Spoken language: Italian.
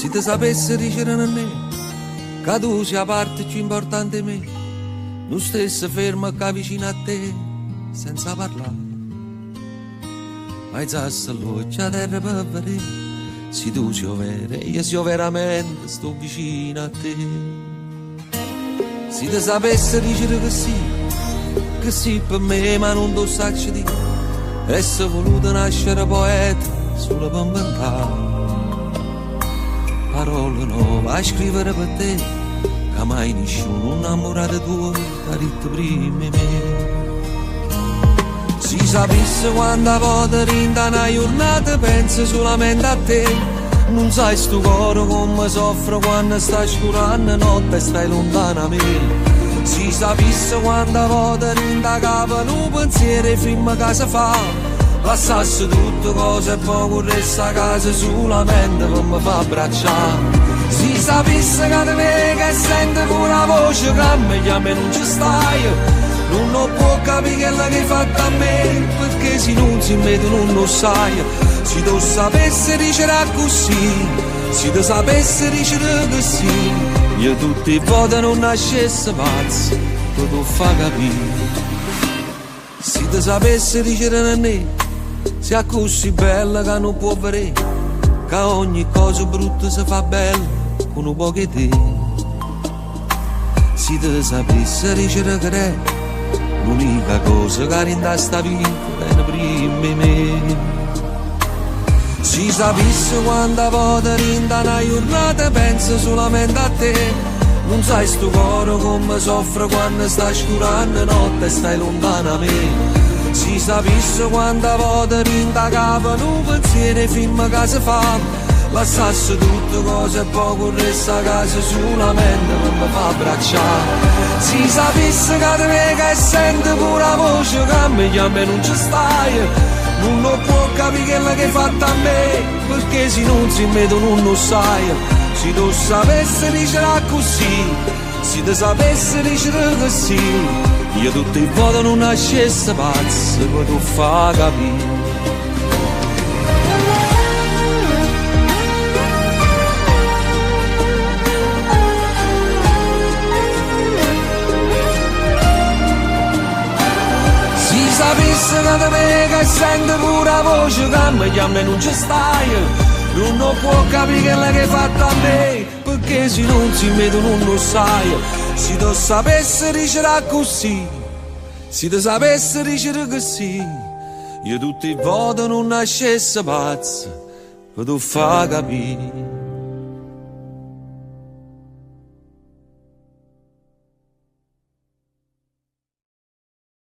Se ti sapesse dicere a me che tu sia la parte più importante di me, non stesse fermo qua vicino a te senza parlare. Ma alzasse l'occhio a terra per vedere se tu sei vera e io sia veramente sto vicino a te. Se ti sapesse dicere che sì per me ma non lo saccio di essere voluto nascere poeta solo per inventare parole nuove a scrivere per te, che mai nessuno innamorato tuo ha detto prima di me. Si sapesse quanta volta rinda una giornata penso solamente a te, non sai sto cuore come soffre quando sta scurando notte e stai lontana a me. Si sapesse quanta volta rinda capo un pensiero prima che si fa, lasciasse tutte cose e poi corresse a casa solamente per mi fa abbracciare. Si sapesse che di me che sente con una voce che a me non ci stai, non può capire che l'hai fatto a me, perché se non si vede non lo sai. Se tu sapessi dicere così, se tu sapessi dicere che sì, io tutte le volte non nascesse pazzo, tu fa capire. Se tu sapessi dicere a me, sia così bella che non può vedere, che ogni cosa brutta si fa bella con un po' di te. Se tu sapessi dicere che è l'unica cosa che rinda sta vita è prima di me. Se sapessi quanta volta rinda una giornata penso solamente a te, non sai sto cuore come soffre quando sta scurando notte e stai lontana a me. Se sapessi quanta volta rinda capo un pensiero prima che si fa, lasciasse tutte cose e poi corresse a casa solamente per mi fa abbracciare. Se sapessi che di me che sente pure la voce che a me non ci stai, non lo può capire che l'hai fatto a me, perché se non si vede non lo sai. Se tu sapessi dicere così, se tu sapessi dicere che sì, io tutte le volte non nascesse pazzo, poi tu fa capire. Se sapessi che da me che sente pure la voce che a me non ci stai, non può capire che l'hai fatto a me, perché se non si vede non lo sai. Se tu sapessi dicere così, se tu sapessi dicere che sì, io tutte le volte non nascesse pazzo, per tu fa capire.